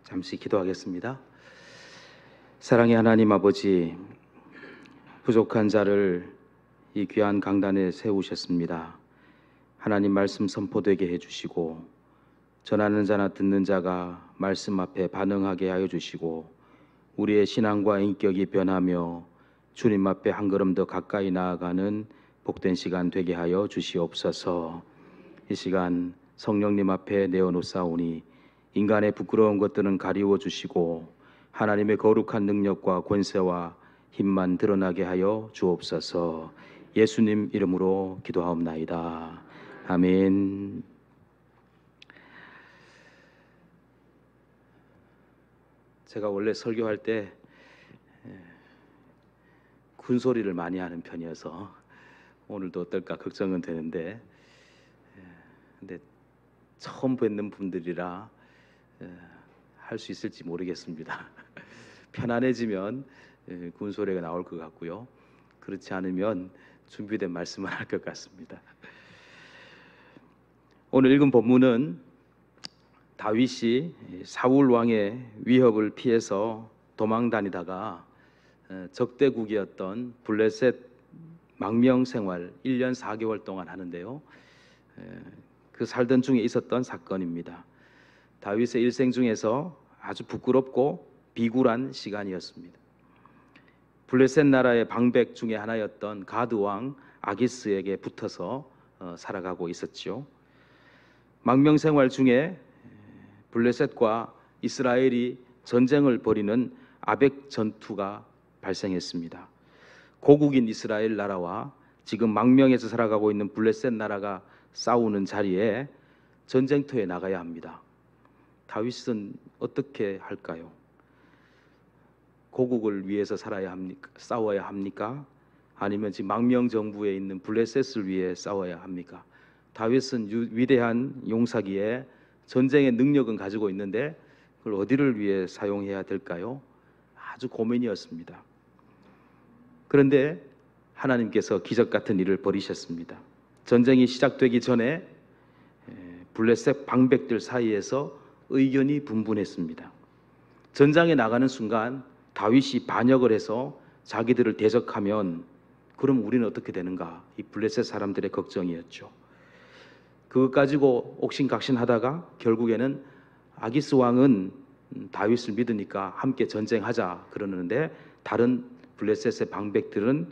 잠시 기도하겠습니다. 사랑의 하나님 아버지, 부족한 자를 이 귀한 강단에 세우셨습니다. 하나님 말씀 선포되게 해주시고 전하는 자나 듣는 자가 말씀 앞에 반응하게 하여 주시고 우리의 신앙과 인격이 변하며 주님 앞에 한 걸음 더 가까이 나아가는 복된 시간 되게 하여 주시옵소서. 이 시간 성령님 앞에 내어놓사오니 인간의 부끄러운 것들은 가리워 주시고 하나님의 거룩한 능력과 권세와 힘만 드러나게 하여 주옵소서. 예수님 이름으로 기도하옵나이다. 아멘. 제가 원래 설교할 때 군소리를 많이 하는 편이어서 오늘도 어떨까 걱정은 되는데, 근데 처음 뵙는 분들이라 할 수 있을지 모르겠습니다. 편안해지면 군소리가 나올 것 같고요. 그렇지 않으면 준비된 말씀을 할 것 같습니다. 오늘 읽은 본문은 다윗이 사울 왕의 위협을 피해서 도망 다니다가 적대국이었던 블레셋 망명 생활 1년 4개월 동안 하는데요. 그 살던 중에 있었던 사건입니다. 다윗의 일생 중에서 아주 부끄럽고 비굴한 시간이었습니다. 블레셋 나라의 방백 중에 하나였던 가드 왕 아기스에게 붙어서 살아가고 있었죠. 망명 생활 중에 블레셋과 이스라엘이 전쟁을 벌이는 아벡 전투가 발생했습니다. 고국인 이스라엘 나라와 지금 망명에서 살아가고 있는 블레셋 나라가 싸우는 자리에 전쟁터에 나가야 합니다. 다윗은 어떻게 할까요? 고국을 위해서 살아야 합니까? 싸워야 합니까? 아니면 지금 망명 정부에 있는 블레셋을 위해 싸워야 합니까? 다윗은 위대한 용사기에 전쟁의 능력은 가지고 있는데 그걸 어디를 위해 사용해야 될까요? 아주 고민이었습니다. 그런데 하나님께서 기적 같은 일을 벌이셨습니다. 전쟁이 시작되기 전에 블레셋 방백들 사이에서 의견이 분분했습니다. 전장에 나가는 순간 다윗이 반역을 해서 자기들을 대적하면 그럼 우리는 어떻게 되는가? 이 블레셋 사람들의 걱정이었죠. 그것 가지고 옥신각신하다가 결국에는 아기스 왕은 다윗을 믿으니까 함께 전쟁하자 그러는데 다른 블레셋의 방백들은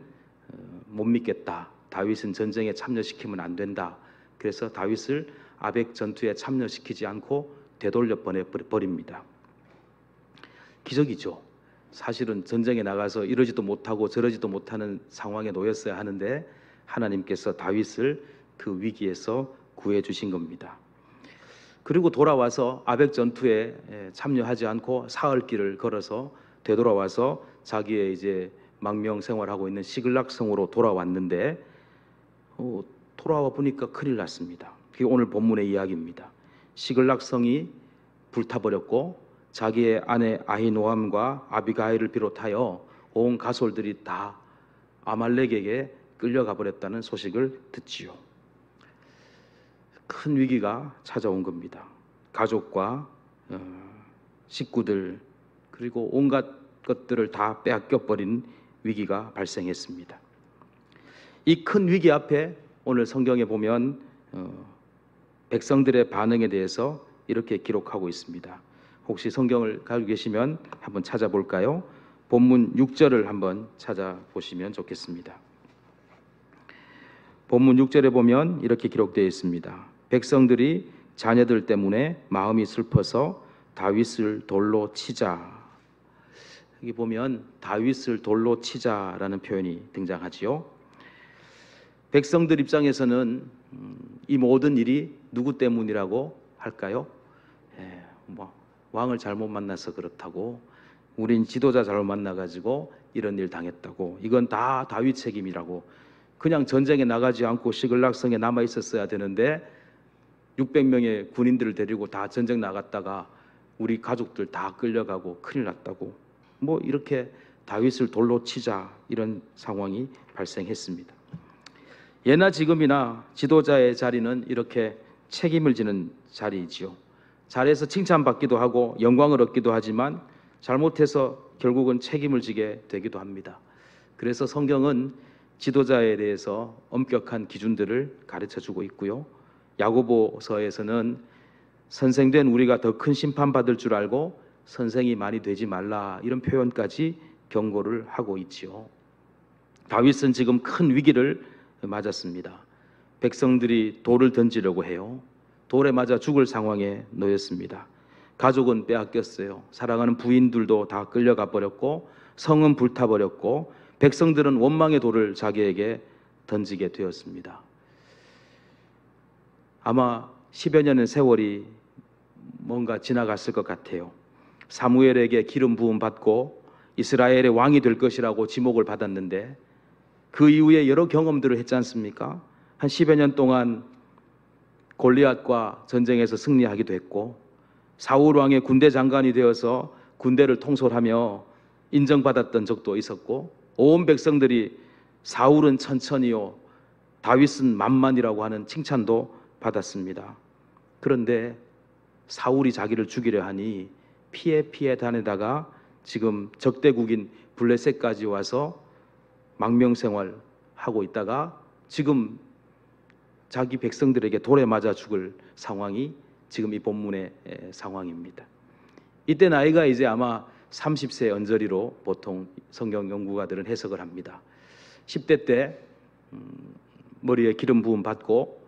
못 믿겠다. 다윗은 전쟁에 참여시키면 안 된다. 그래서 다윗을 아벡 전투에 참여시키지 않고 되돌려 보내버립니다. 기적이죠. 사실은 전쟁에 나가서 이러지도 못하고 저러지도 못하는 상황에 놓였어야 하는데 하나님께서 다윗을 그 위기에서 구해 주신 겁니다. 그리고 돌아와서 아벡 전투에 참여하지 않고 사흘 길을 걸어서 되돌아와서 자기의 이제 망명 생활하고 있는 시글락 성으로 돌아왔는데 돌아와 보니까 큰일 났습니다. 그게 오늘 본문의 이야기입니다. 시글락 성이 불타버렸고 자기의 아내 아히노함과 아비가일을 비롯하여 온 가솔들이 다 아말렉에게 끌려가 버렸다는 소식을 듣지요. 큰 위기가 찾아온 겁니다. 가족과 식구들 그리고 온갖 것들을 다 빼앗겨버린 위기가 발생했습니다. 이 큰 위기 앞에 오늘 성경에 보면 백성들의 반응에 대해서 이렇게 기록하고 있습니다. 혹시 성경을 가지고 계시면 한번 찾아볼까요? 본문 6절을 한번 찾아보시면 좋겠습니다. 본문 6절에 보면 이렇게 기록되어 있습니다. 백성들이 자녀들 때문에 마음이 슬퍼서 다윗을 돌로 치자. 여기 보면 다윗을 돌로 치자라는 표현이 등장하지요. 백성들 입장에서는 이 모든 일이 누구 때문이라고 할까요? 왕을 잘못 만나서 그렇다고, 우린 지도자 잘못 만나가지고 이런 일 당했다고, 이건 다 다윗 책임이라고, 그냥 전쟁에 나가지 않고 시글락성에 남아 있었어야 되는데 600명의 군인들을 데리고 다 전쟁 나갔다가 우리 가족들 다 끌려가고 큰일 났다고, 이렇게 다윗을 돌로 치자 이런 상황이 발생했습니다. 예나 지금이나 지도자의 자리는 이렇게 책임을 지는 자리이지요. 잘해서 칭찬받기도 하고 영광을 얻기도 하지만 잘못해서 결국은 책임을 지게 되기도 합니다. 그래서 성경은 지도자에 대해서 엄격한 기준들을 가르쳐주고 있고요. 야고보서에서는 선생된 우리가 더 큰 심판받을 줄 알고 선생이 많이 되지 말라, 이런 표현까지 경고를 하고 있지요. 다윗은 지금 큰 위기를 맞았습니다. 백성들이 돌을 던지려고 해요. 돌에 맞아 죽을 상황에 놓였습니다. 가족은 빼앗겼어요. 사랑하는 부인들도 다 끌려가 버렸고 성은 불타버렸고 백성들은 원망의 돌을 자기에게 던지게 되었습니다. 아마 10여 년의 세월이 뭔가 지나갔을 것 같아요. 사무엘에게 기름 부음 받고 이스라엘의 왕이 될 것이라고 지목을 받았는데 그 이후에 여러 경험들을 했지 않습니까? 한 10여 년 동안 골리앗과 전쟁에서 승리하기도 했고 사울 왕의 군대 장관이 되어서 군대를 통솔하며 인정받았던 적도 있었고 온 백성들이 사울은 천천히요 다윗은 만만이라고 하는 칭찬도 받았습니다. 그런데 사울이 자기를 죽이려 하니 피해 다니다가 지금 적대국인 블레셋까지 와서 망명생활 하고 있다가 지금 자기 백성들에게 돌에 맞아 죽을 상황이 지금 이 본문의 상황입니다. 이때 나이가 이제 아마 30세 언저리로 보통 성경 연구가들은 해석을 합니다. 10대 때 머리에 기름 부음 받고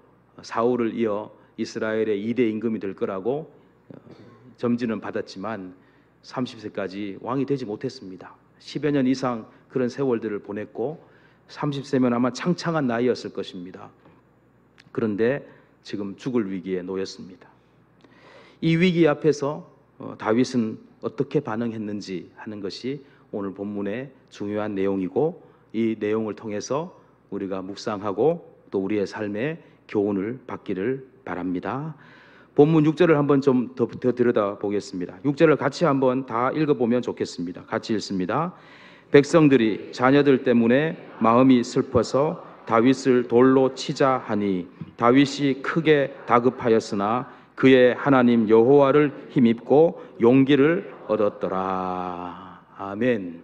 사울을 이어 이스라엘의 2대 임금이 될 거라고 점지는 받았지만 30세까지 왕이 되지 못했습니다. 10여 년 이상 그런 세월들을 보냈고 30세면 아마 창창한 나이였을 것입니다. 그런데 지금 죽을 위기에 놓였습니다. 이 위기 앞에서 다윗은 어떻게 반응했는지 하는 것이 오늘 본문의 중요한 내용이고 이 내용을 통해서 우리가 묵상하고 또 우리의 삶에 교훈을 받기를 바랍니다. 본문 6절을 한번 좀 더 들여다 보겠습니다. 6절을 같이 한번 다 읽어보면 좋겠습니다. 같이 읽습니다. 백성들이 자녀들 때문에 마음이 슬퍼서 다윗을 돌로 치자 하니 다윗이 크게 다급하였으나 그의 하나님 여호와를 힘입고 용기를 얻었더라. 아멘.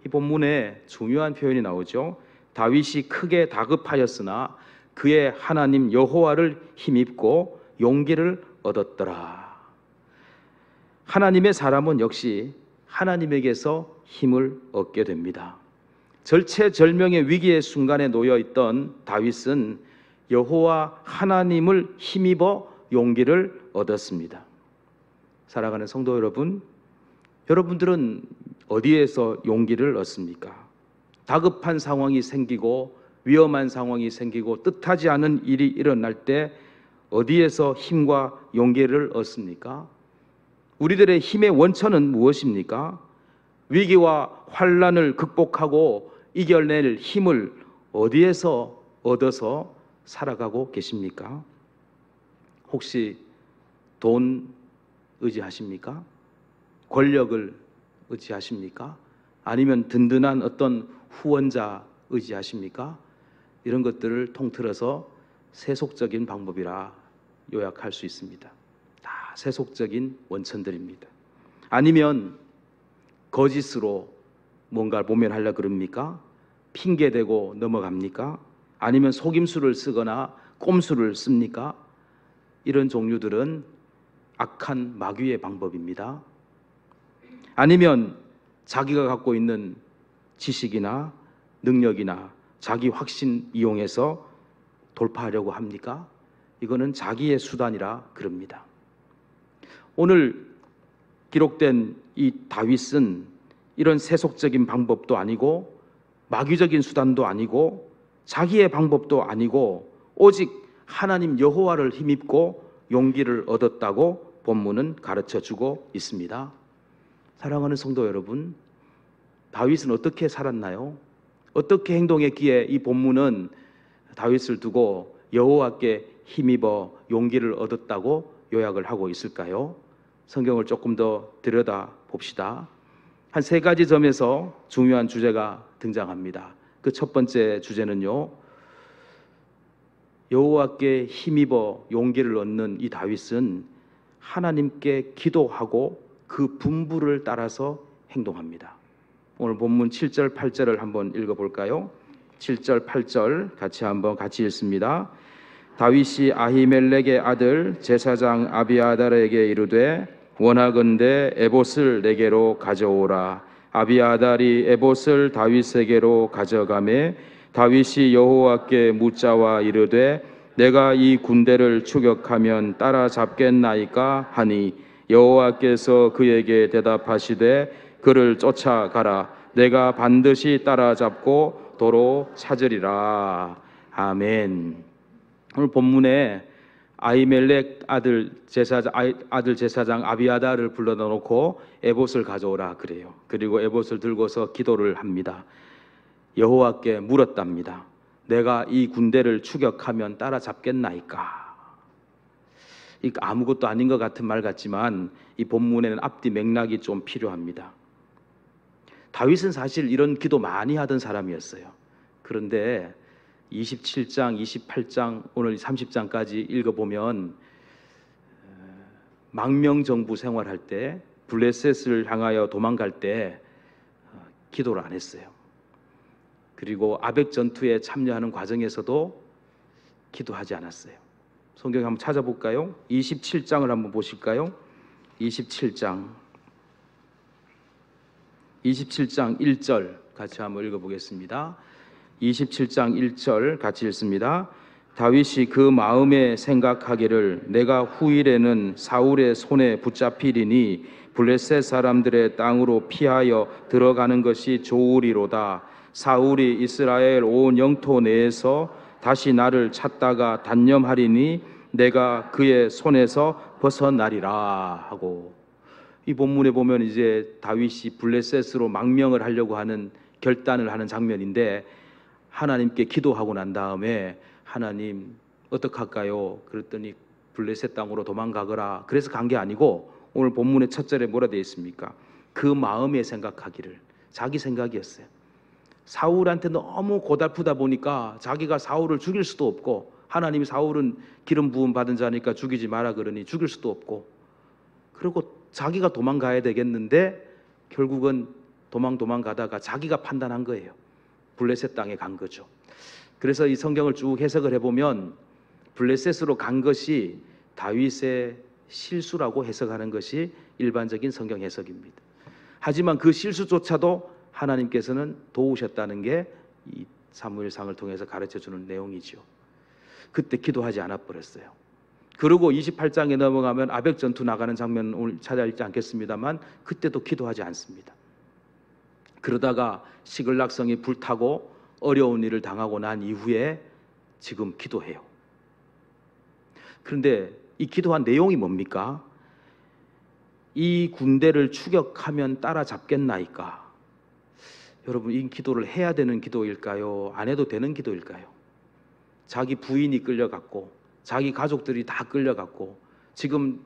이 본문에 중요한 표현이 나오죠. 다윗이 크게 다급하였으나 그의 하나님 여호와를 힘입고 용기를 얻었더라. 하나님의 사람은 역시 하나님에게서 힘을 얻게 됩니다. 절체절명의 위기의 순간에 놓여있던 다윗은 여호와 하나님을 힘입어 용기를 얻었습니다. 사랑하는 성도 여러분, 여러분들은 어디에서 용기를 얻습니까? 다급한 상황이 생기고 위험한 상황이 생기고 뜻하지 않은 일이 일어날 때 어디에서 힘과 용기를 얻습니까? 우리들의 힘의 원천은 무엇입니까? 위기와 환난을 극복하고 이겨낼 힘을 어디에서 얻어서 살아가고 계십니까? 혹시 돈 의지하십니까? 권력을 의지하십니까? 아니면 든든한 어떤 후원자 의지하십니까? 이런 것들을 통틀어서 세속적인 방법이라 요약할 수 있습니다. 다 세속적인 원천들입니다. 아니면 거짓으로 뭔가를 모면하려 그럽니까? 핑계대고 넘어갑니까? 아니면 속임수를 쓰거나 꼼수를 씁니까? 이런 종류들은 악한 마귀의 방법입니다. 아니면 자기가 갖고 있는 지식이나 능력이나 자기 확신 이용해서 돌파하려고 합니까? 이거는 자기의 수단이라 그럽니다. 오늘 기록된 이 다윗은 이런 세속적인 방법도 아니고 마귀적인 수단도 아니고 자기의 방법도 아니고 오직 하나님 여호와를 힘입고 용기를 얻었다고 본문은 가르쳐주고 있습니다. 사랑하는 성도 여러분, 다윗은 어떻게 살았나요? 어떻게 행동했기에 이 본문은 다윗을 두고 여호와께 힘입어 용기를 얻었다고 요약을 하고 있을까요? 성경을 조금 더 들여다 봅시다. 한 세 가지 점에서 중요한 주제가 등장합니다. 그 첫 번째 주제는요, 여호와께 힘입어 용기를 얻는 이 다윗은 하나님께 기도하고 그 분부를 따라서 행동합니다. 오늘 본문 7절 8절을 한번 읽어볼까요? 7절 8절 같이 읽습니다. 다윗이 아히멜렉의 아들 제사장 아비아달에게 이르되 원하건대 에봇을 내게로 가져오라. 아비아달이 에봇을 다윗에게로 가져가매 다윗이 여호와께 묻자와 이르되 내가 이 군대를 추격하면 따라잡겠나이까 하니 여호와께서 그에게 대답하시되 그를 쫓아가라. 내가 반드시 따라잡고 도로 찾으리라. 아멘. 오늘 본문에 아히멜렉 아들 제사장 아비아달을 불러다 놓고 에봇을 가져오라 그래요. 그리고 에봇을 들고서 기도를 합니다. 여호와께 물었답니다. 내가 이 군대를 추격하면 따라잡겠나이까? 이거 아무것도 아닌 것 같은 말 같지만 이 본문에는 앞뒤 맥락이 좀 필요합니다. 다윗은 사실 이런 기도 많이 하던 사람이었어요. 그런데 27장, 28장, 오늘 30장까지 읽어보면 망명정부 생활할 때 블레셋을 향하여 도망갈 때 기도를 안 했어요. 그리고 아벡 전투에 참여하는 과정에서도 기도하지 않았어요. 성경 한번 찾아볼까요? 27장을 한번 보실까요? 27장 1절 같이 한번 읽어보겠습니다. 27장 1절 같이 읽습니다. 다윗이 그 마음에 생각하기를 내가 후일에는 사울의 손에 붙잡히리니 블레셋 사람들의 땅으로 피하여 들어가는 것이 좋으리로다. 사울이 이스라엘 온 영토 내에서 다시 나를 찾다가 단념하리니 내가 그의 손에서 벗어나리라 하고, 이 본문에 보면 이제 다윗이 블레셋으로 망명을 하려고 하는 결단을 하는 장면인데 하나님께 기도하고 난 다음에 하나님 어떡할까요? 그랬더니 블레셋 땅으로 도망가거라. 그래서 간 게 아니고 오늘 본문의 첫 절에 뭐라 되어 있습니까? 그 마음에 생각하기를, 자기 생각이었어요. 사울한테 너무 고달프다 보니까 자기가 사울을 죽일 수도 없고, 하나님이 사울은 기름 부음 받은 자니까 죽이지 마라 그러니 죽일 수도 없고, 그리고 자기가 도망가야 되겠는데 결국은 도망가다가 자기가 판단한 거예요. 블레셋 땅에 간 거죠. 그래서 이 성경을 쭉 해석을 해보면 블레셋으로 간 것이 다윗의 실수라고 해석하는 것이 일반적인 성경 해석입니다. 하지만 그 실수조차도 하나님께서는 도우셨다는 게 이 사무엘상을 통해서 가르쳐주는 내용이죠. 그때 기도하지 않아 버렸어요. 그리고 28장에 넘어가면 아벡 전투 나가는 장면 오늘 찾아읽지 않겠습니다만 그때도 기도하지 않습니다. 그러다가 시글락성이 불타고 어려운 일을 당하고 난 이후에 지금 기도해요. 그런데 이 기도한 내용이 뭡니까? 이 군대를 추격하면 따라잡겠나이까? 여러분, 이 기도를 해야 되는 기도일까요? 안 해도 되는 기도일까요? 자기 부인이 끌려갔고 자기 가족들이 다 끌려갔고 지금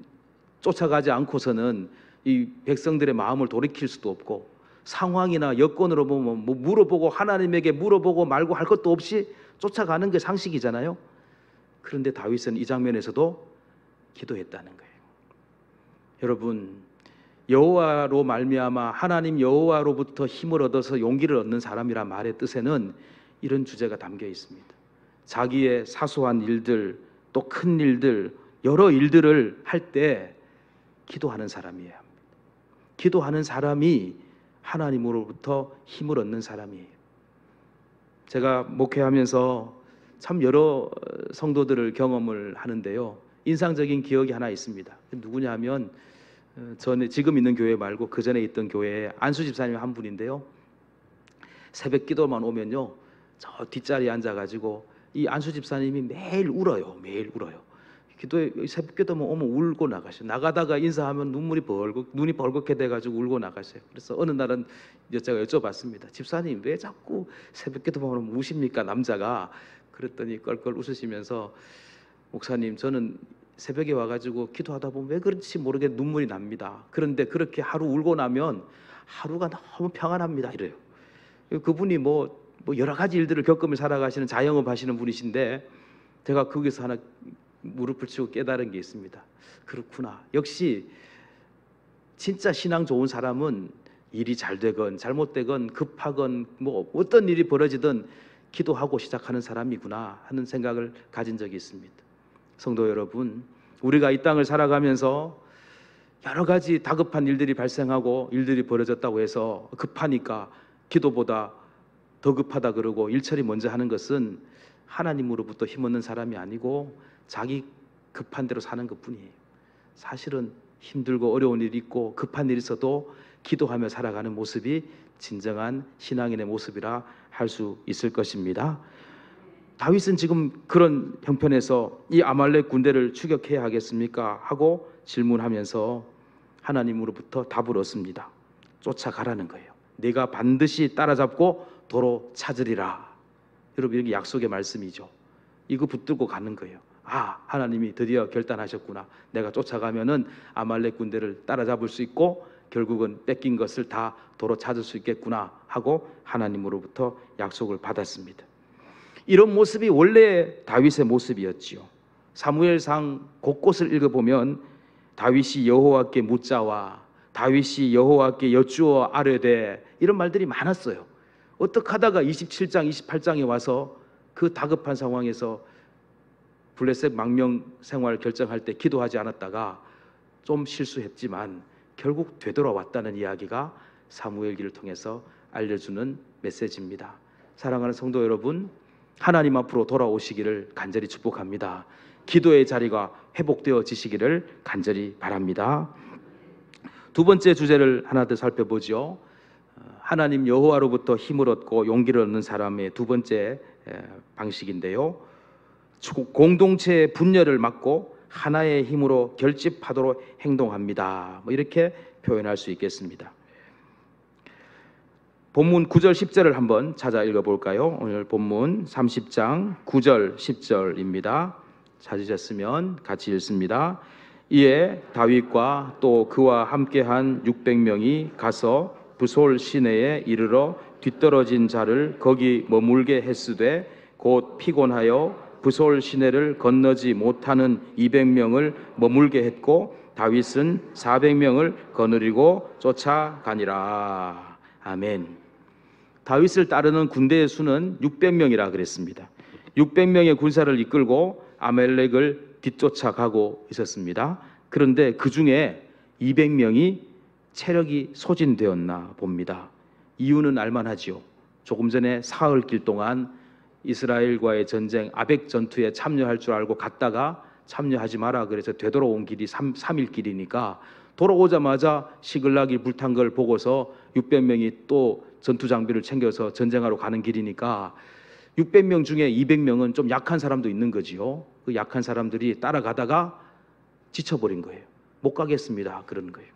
쫓아가지 않고서는 이 백성들의 마음을 돌이킬 수도 없고, 상황이나 여건으로 보면 뭐 물어보고 하나님에게 물어보고 말고 할 것도 없이 쫓아가는 게 상식이잖아요. 그런데 다윗은 이 장면에서도 기도했다는 거예요. 여러분, 여호와로 말미암아 하나님 여호와로부터 힘을 얻어서 용기를 얻는 사람이란 말의 뜻에는 이런 주제가 담겨 있습니다. 자기의 사소한 일들 또 큰 일들 여러 일들을 할 때 기도하는 사람이에요. 기도하는 사람이 하나님으로부터 힘을 얻는 사람이에요. 제가 목회하면서 참 여러 성도들을 경험을 하는데요, 인상적인 기억이 하나 있습니다. 누구냐 하면 전에 지금 있는 교회 말고 그 전에 있던 교회에 안수 집사님 한 분인데요, 새벽 기도만 오면요 저 뒷자리에 앉아가지고 이 안수 집사님이 매일 울어요. 기도에 새벽 기도만 오면 울고 나가셔요. 나가다가 인사하면 눈이 벌겋게 돼가지고 울고 나가셔요. 그래서 어느 날은 제가 여쭤봤습니다. 집사님 왜 자꾸 새벽 기도만 오면 우십니까, 남자가? 그랬더니 껄껄 웃으시면서 목사님, 저는 새벽에 와가지고 기도하다 보면 왜 그런지 모르게 눈물이 납니다. 그런데 그렇게 하루 울고 나면 하루가 너무 평안합니다, 이래요. 그분이 뭐 여러 가지 일들을 겪으며 살아가시는 자영업 하시는 분이신데 제가 거기서 하나 무릎을 치고 깨달은 게 있습니다. 그렇구나. 역시 진짜 신앙 좋은 사람은 일이 잘 되건 잘못되건 급하건 뭐 어떤 일이 벌어지든 기도하고 시작하는 사람이구나 하는 생각을 가진 적이 있습니다. 성도 여러분, 우리가 이 땅을 살아가면서 여러 가지 다급한 일들이 발생하고 일들이 벌어졌다고 해서 급하니까 기도보다 더 급하다 그러고 일처리 먼저 하는 것은 하나님으로부터 힘없는 사람이 아니고 자기 급한 대로 사는 것뿐이에요. 사실은 힘들고 어려운 일이 있고 급한 일이 있어도 기도하며 살아가는 모습이 진정한 신앙인의 모습이라 할 수 있을 것입니다. 다윗은 지금 그런 형편에서 이 아말렉 군대를 추격해야 하겠습니까? 하고 질문하면서 하나님으로부터 답을 얻습니다. 쫓아가라는 거예요. 네가 반드시 따라잡고 도로 찾으리라. 여러분, 이게 약속의 말씀이죠. 이거 붙들고 가는 거예요. 아, 하나님이 드디어 결단하셨구나. 내가 쫓아가면은 아말렉 군대를 따라잡을 수 있고 결국은 뺏긴 것을 다 도로 찾을 수 있겠구나 하고 하나님으로부터 약속을 받았습니다. 이런 모습이 원래 다윗의 모습이었지요. 사무엘상 곳곳을 읽어보면 다윗이 여호와께 묻자와 다윗이 여호와께 여쭈어 아뢰되 이런 말들이 많았어요. 어떻게 하다가 27장 28장에 와서 그 다급한 상황에서 블레셋 망명 생활 결정할 때 기도하지 않았다가 좀 실수했지만 결국 되돌아왔다는 이야기가 사무엘기를 통해서 알려주는 메시지입니다. 사랑하는 성도 여러분, 하나님 앞으로 돌아오시기를 간절히 축복합니다. 기도의 자리가 회복되어지시기를 간절히 바랍니다. 두 번째 주제를 하나 더 살펴보죠. 하나님 여호와로부터 힘을 얻고 용기를 얻는 사람의 두 번째 방식인데요. 공동체의 분열을 막고 하나의 힘으로 결집하도록 행동합니다. 이렇게 표현할 수 있겠습니다. 본문 9절 10절을 한번 찾아 읽어볼까요? 오늘 본문 30장 9절 10절입니다. 찾으셨으면 같이 읽습니다. 이에 다윗과 또 그와 함께한 600명이 가서 부솔 시내에 이르러 뒤떨어진 자를 거기 머물게 했으되 곧 피곤하여 부솔 시내를 건너지 못하는 200명을 머물게 했고 다윗은 400명을 거느리고 쫓아가니라. 아멘. 다윗을 따르는 군대의 수는 600명이라 그랬습니다. 600명의 군사를 이끌고 아말렉을 뒤쫓아가고 있었습니다. 그런데 그 중에 200명이 체력이 소진되었나 봅니다. 이유는 알만하지요. 조금 전에 사흘길 동안 이스라엘과의 전쟁 아벡 전투에 참여할 줄 알고 갔다가 참여하지 마라 그래서 되돌아온 길이 3일 길이니까 돌아오자마자 시글락이 불탄 걸 보고서 600명이 또 전투 장비를 챙겨서 전쟁하러 가는 길이니까 600명 중에 200명은 좀 약한 사람도 있는 거지요. 그 약한 사람들이 따라가다가 지쳐버린 거예요. 못 가겠습니다. 그러는 거예요.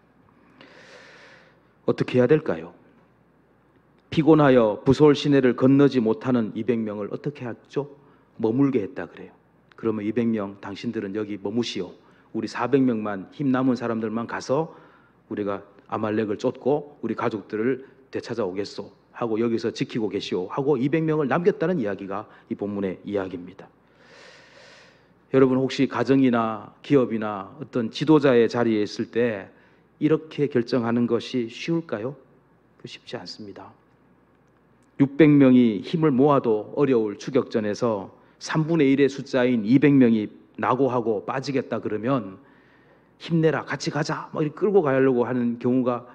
어떻게 해야 될까요? 피곤하여 부솔 시내를 건너지 못하는 200명을 어떻게 하죠? 머물게 했다 그래요. 그러면 200명 당신들은 여기 머무시오. 우리 400명만 힘 남은 사람들만 가서 우리가 아말렉을 쫓고 우리 가족들을 되찾아오겠소 하고 여기서 지키고 계시오 하고 200명을 남겼다는 이야기가 이 본문의 이야기입니다. 여러분 혹시 가정이나 기업이나 어떤 지도자의 자리에 있을 때 이렇게 결정하는 것이 쉬울까요? 쉽지 않습니다. 600명이 힘을 모아도 어려울 추격전에서 3분의 1의 숫자인 200명이 낙오하고 빠지겠다 그러면 힘내라 같이 가자 막 이렇게 끌고 가려고 하는 경우가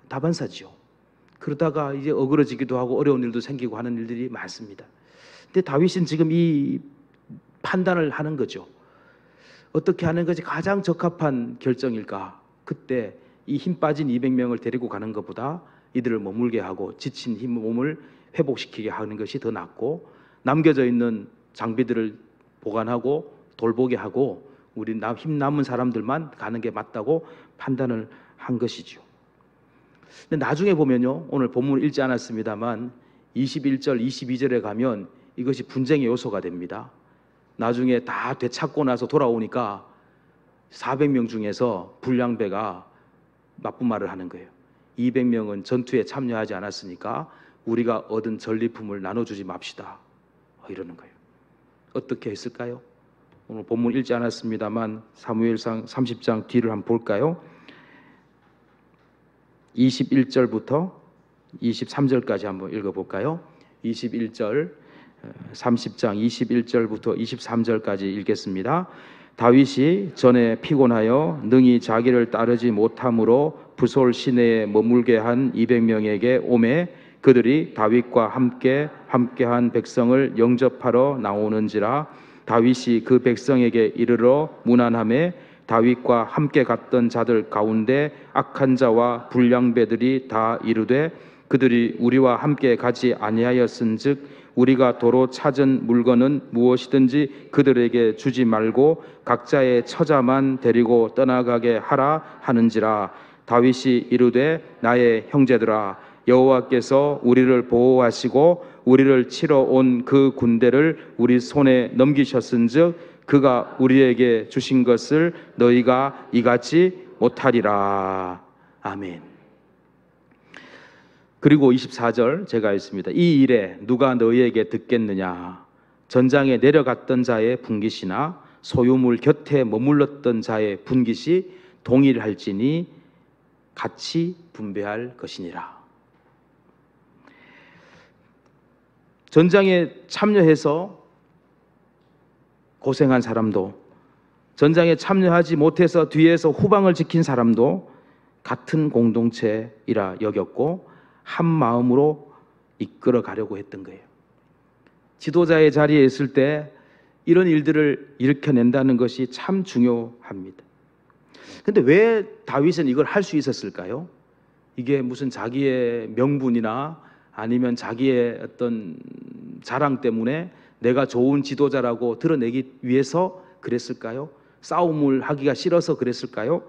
다반사지요. 그러다가 이제 어그러지기도 하고 어려운 일도 생기고 하는 일들이 많습니다. 근데 다윗은 지금 이 판단을 하는 거죠. 어떻게 하는 것이 가장 적합한 결정일까? 그때 이 힘 빠진 200명을 데리고 가는 것보다 이들을 머물게 하고 지친 힘 몸을 회복시키게 하는 것이 더 낫고 남겨져 있는 장비들을 보관하고 돌보게 하고 우리 힘 남은 사람들만 가는 게 맞다고 판단을 한 것이죠. 근데 나중에 보면요, 오늘 본문을 읽지 않았습니다만 21절, 22절에 가면 이것이 분쟁의 요소가 됩니다. 나중에 다 되찾고 나서 돌아오니까 400명 중에서 불량배가 나쁜 말을 하는 거예요. 200명은 전투에 참여하지 않았으니까 우리가 얻은 전리품을 나눠주지 맙시다. 이러는 거예요. 어떻게 했을까요? 오늘 본문 읽지 않았습니다만 사무엘상 30장 뒤를 한번 볼까요? 21절부터 23절까지 한번 읽어볼까요? 21절 30장 21절부터 23절까지 읽겠습니다. 다윗이 전에 피곤하여 능히 자기를 따르지 못함으로 부솔 시내에 머물게 한 200명에게 오매 그들이 다윗과 함께한 백성을 영접하러 나오는지라 다윗이 그 백성에게 이르러 문안하매 다윗과 함께 갔던 자들 가운데 악한 자와 불량배들이 다 이르되 그들이 우리와 함께 가지 아니하였은즉 우리가 도로 찾은 물건은 무엇이든지 그들에게 주지 말고 각자의 처자만 데리고 떠나가게 하라 하는지라. 다윗이 이르되 나의 형제들아 여호와께서 우리를 보호하시고 우리를 치러 온 그 군대를 우리 손에 넘기셨은즉 그가 우리에게 주신 것을 너희가 이같이 못하리라. 아멘. 그리고 24절 제가 읽습니다. 이 일에 누가 너희에게 듣겠느냐? 전장에 내려갔던 자의 분깃이나 소유물 곁에 머물렀던 자의 분깃이 동일할지니 같이 분배할 것이니라. 전장에 참여해서 고생한 사람도, 전장에 참여하지 못해서 뒤에서 후방을 지킨 사람도 같은 공동체이라 여겼고 한 마음으로 이끌어 가려고 했던 거예요. 지도자의 자리에 있을 때 이런 일들을 일으켜낸다는 것이 참 중요합니다. 근데 왜 다윗은 이걸 할 수 있었을까요? 이게 무슨 자기의 명분이나 아니면 자기의 어떤 자랑 때문에 내가 좋은 지도자라고 드러내기 위해서 그랬을까요? 싸움을 하기가 싫어서 그랬을까요?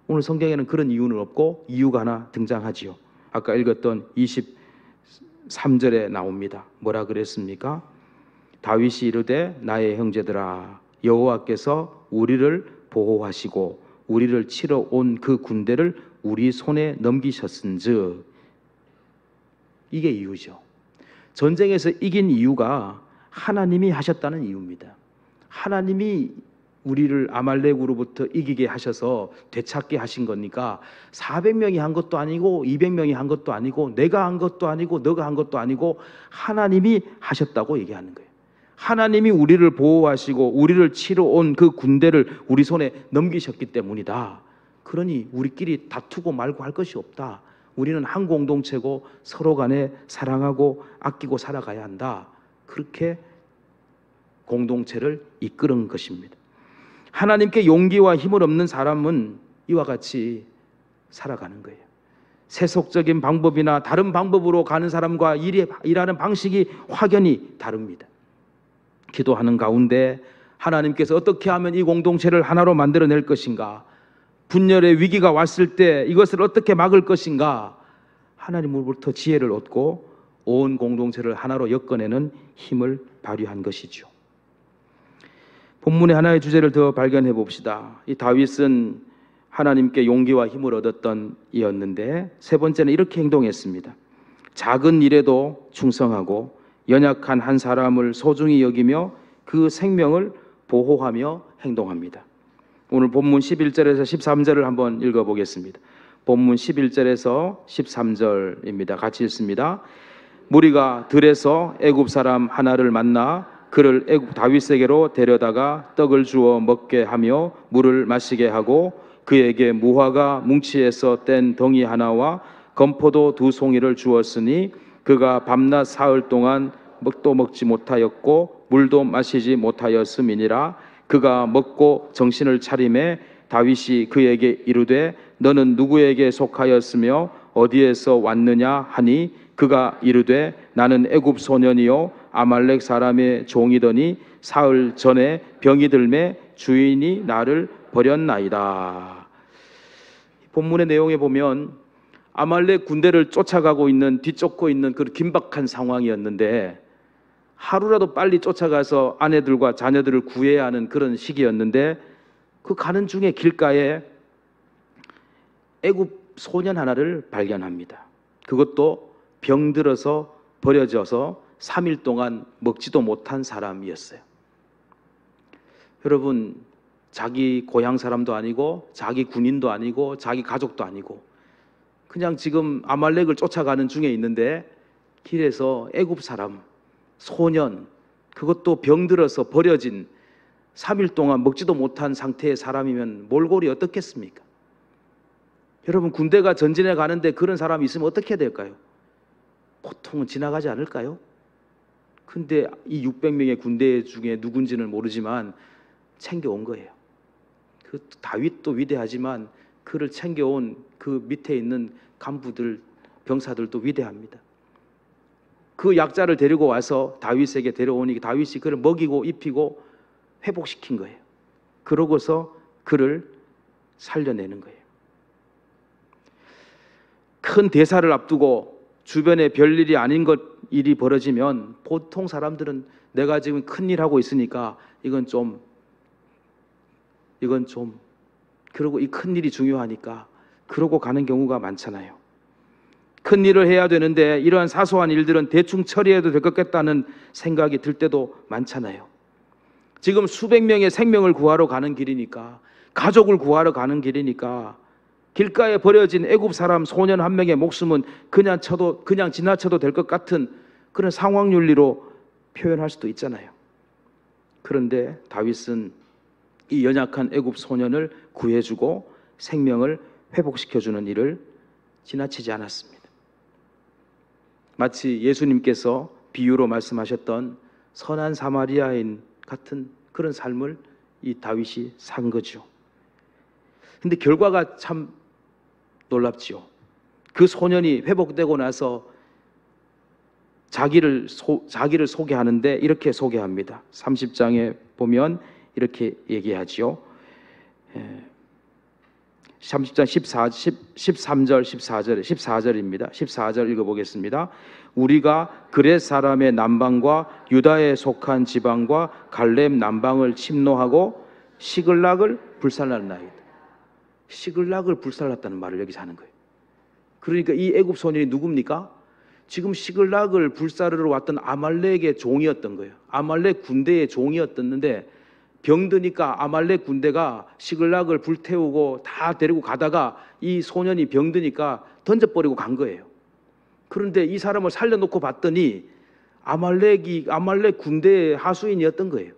오늘 성경에는 그런 이유는 없고 이유가 하나 등장하지요. 아까 읽었던 23절에 나옵니다. 뭐라 그랬습니까? 다윗이 이르되 나의 형제들아 여호와께서 우리를 보호하시고 우리를 치러 온 그 군대를 우리 손에 넘기셨은즉. 이게 이유죠. 전쟁에서 이긴 이유가 하나님이 하셨다는 이유입니다. 하나님이 우리를 아말렉으로부터 이기게 하셔서 되찾게 하신 거니까 400명이 한 것도 아니고 200명이 한 것도 아니고 내가 한 것도 아니고 너가 한 것도 아니고 하나님이 하셨다고 얘기하는 거예요. 하나님이 우리를 보호하시고 우리를 치러 온 그 군대를 우리 손에 넘기셨기 때문이다. 그러니 우리끼리 다투고 말고 할 것이 없다. 우리는 한 공동체고 서로 간에 사랑하고 아끼고 살아가야 한다. 그렇게 공동체를 이끄는 것입니다. 하나님께 용기와 힘을 없는 사람은 이와 같이 살아가는 거예요. 세속적인 방법이나 다른 방법으로 가는 사람과 일하는 방식이 확연히 다릅니다. 기도하는 가운데 하나님께서 어떻게 하면 이 공동체를 하나로 만들어낼 것인가, 분열의 위기가 왔을 때 이것을 어떻게 막을 것인가, 하나님으로부터 지혜를 얻고 온 공동체를 하나로 엮어내는 힘을 발휘한 것이죠. 본문의 하나의 주제를 더 발견해 봅시다. 이 다윗은 하나님께 용기와 힘을 얻었던 이였는데 세 번째는 이렇게 행동했습니다. 작은 일에도 충성하고 연약한 한 사람을 소중히 여기며 그 생명을 보호하며 행동합니다. 오늘 본문 11절에서 13절을 한번 읽어보겠습니다. 본문 11절에서 13절입니다. 같이 읽습니다. 무리가 들에서 애굽 사람 하나를 만나 그를 애굽 다윗에게로 데려다가 떡을 주어 먹게 하며 물을 마시게 하고 그에게 무화과 뭉치에서 뗀 덩이 하나와 건포도 2송이를 주었으니 그가 밤낮 사흘 동안 먹도 먹지 못하였고 물도 마시지 못하였음이니라. 그가 먹고 정신을 차림에 다윗이 그에게 이르되 너는 누구에게 속하였으며 어디에서 왔느냐 하니 그가 이르되 나는 애굽 소년이요 아말렉 사람의 종이더니 사흘 전에 병이 들매 주인이 나를 버렸나이다. 본문의 내용에 보면 아말렉 군대를 쫓아가고 있는, 뒤쫓고 있는 그 긴박한 상황이었는데 하루라도 빨리 쫓아가서 아내들과 자녀들을 구해야 하는 그런 시기였는데 그 가는 중에 길가에 애굽 소년 하나를 발견합니다. 그것도 병들어서 버려져서 3일 동안 먹지도 못한 사람이었어요. 여러분, 자기 고향 사람도 아니고 자기 군인도 아니고 자기 가족도 아니고 그냥 지금 아말렉을 쫓아가는 중에 있는데 길에서 애굽 사람, 소년, 그것도 병들어서 버려진 3일 동안 먹지도 못한 상태의 사람이면 몰골이 어떻겠습니까? 여러분, 군대가 전진해 가는데 그런 사람이 있으면 어떻게 될까요? 보통은 지나가지 않을까요? 근데 이 600명의 군대 중에 누군지는 모르지만 챙겨온 거예요. 그 다윗도 위대하지만 그를 챙겨온 그 밑에 있는 간부들, 병사들도 위대합니다. 그 약자를 데리고 와서 다윗에게 데려오니 다윗이 그를 먹이고 입히고 회복시킨 거예요. 그러고서 그를 살려내는 거예요. 큰 대사를 앞두고 주변에 별일이 아닌 일이 벌어지면 보통 사람들은 내가 지금 큰일 하고 있으니까 이건 좀 그러고 이 큰일이 중요하니까 그러고 가는 경우가 많잖아요. 큰일을 해야 되는데 이러한 사소한 일들은 대충 처리해도 될 것 같다는 생각이 들 때도 많잖아요. 지금 수백 명의 생명을 구하러 가는 길이니까, 가족을 구하러 가는 길이니까 길가에 버려진 애굽 사람 소년 한 명의 목숨은 그냥 지나쳐도 될 것 같은 그런 상황윤리로 표현할 수도 있잖아요. 그런데 다윗은 이 연약한 애굽 소년을 구해주고 생명을 회복시켜주는 일을 지나치지 않았습니다. 마치 예수님께서 비유로 말씀하셨던 선한 사마리아인 같은 그런 삶을 이 다윗이 산 거죠. 근데 결과가 참 놀랍지요. 그 소년이 회복되고 나서 자기를 소개하는데 이렇게 소개합니다. 30장에 보면 이렇게 얘기하지요. 30장 13절 14절입니다. 14절 읽어보겠습니다. 우리가 그렛 사람의 남방과 유다에 속한 지방과 갈렙 남방을 침노하고 시글락을 불살랐나이다. 시글락을 불살랐다는 말을 여기서 하는 거예요. 그러니까 이 애굽 소년이 누굽니까? 지금 시글락을 불사르러 왔던 아말렉의 종이었던 거예요. 아말렉 군대의 종이었었는데 병드니까 아말렉 군대가 시글락을 불태우고 다 데리고 가다가 이 소년이 병드니까 던져버리고 간 거예요. 그런데 이 사람을 살려놓고 봤더니 아말렉 군대의 하수인이었던 거예요.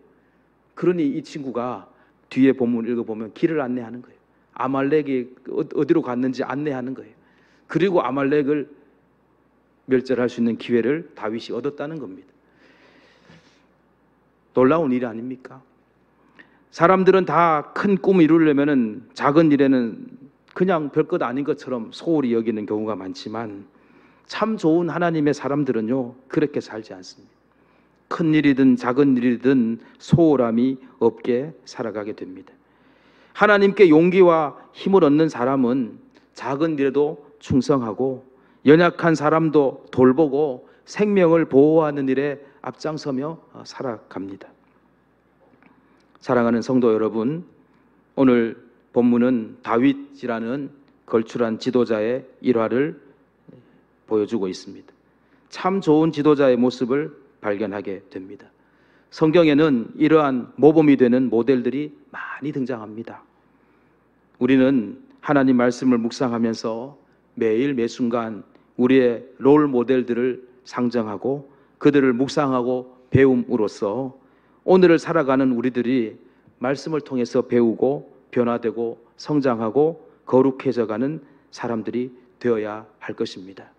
그러니 이 친구가 뒤에 본문 읽어보면 길을 안내하는 거예요. 아말렉이 어디로 갔는지 안내하는 거예요. 그리고 아말렉을 멸절할 수 있는 기회를 다윗이 얻었다는 겁니다. 놀라운 일 아닙니까? 사람들은 다 큰 꿈을 이루려면 작은 일에는 그냥 별것 아닌 것처럼 소홀히 여기는 경우가 많지만 참 좋은 하나님의 사람들은요 그렇게 살지 않습니다. 큰 일이든 작은 일이든 소홀함이 없게 살아가게 됩니다. 하나님께 용기와 힘을 얻는 사람은 작은 일에도 충성하고 연약한 사람도 돌보고 생명을 보호하는 일에 앞장서며 살아갑니다. 사랑하는 성도 여러분, 오늘 본문은 다윗이라는 걸출한 지도자의 일화를 보여주고 있습니다. 참 좋은 지도자의 모습을 발견하게 됩니다. 성경에는 이러한 모범이 되는 모델들이 많이 등장합니다. 우리는 하나님 말씀을 묵상하면서 매일 매순간 우리의 롤 모델들을 상정하고 그들을 묵상하고 배움으로써 오늘을 살아가는 우리들이 말씀을 통해서 배우고 변화되고 성장하고 거룩해져가는 사람들이 되어야 할 것입니다.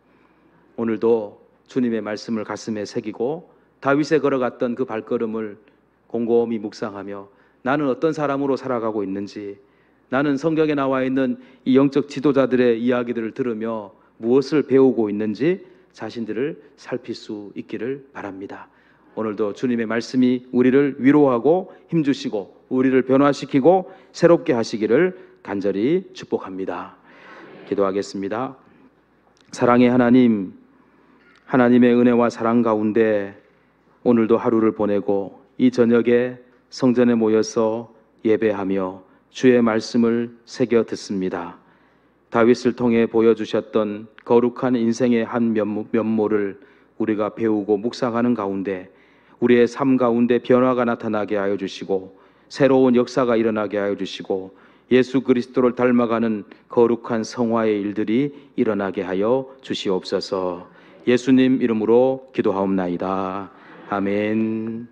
오늘도 주님의 말씀을 가슴에 새기고 다윗에 걸어갔던 그 발걸음을 곰곰이 묵상하며 나는 어떤 사람으로 살아가고 있는지, 나는 성경에 나와 있는 이 영적 지도자들의 이야기들을 들으며 무엇을 배우고 있는지 자신들을 살필 수 있기를 바랍니다. 오늘도 주님의 말씀이 우리를 위로하고 힘주시고 우리를 변화시키고 새롭게 하시기를 간절히 축복합니다. 기도하겠습니다. 사랑의 하나님, 하나님의 은혜와 사랑 가운데 오늘도 하루를 보내고 이 저녁에 성전에 모여서 예배하며 주의 말씀을 새겨 듣습니다. 다윗을 통해 보여주셨던 거룩한 인생의 한 면모를 우리가 배우고 묵상하는 가운데 우리의 삶 가운데 변화가 나타나게 하여 주시고 새로운 역사가 일어나게 하여 주시고 예수 그리스도를 닮아가는 거룩한 성화의 일들이 일어나게 하여 주시옵소서. 예수님 이름으로 기도하옵나이다. 아멘.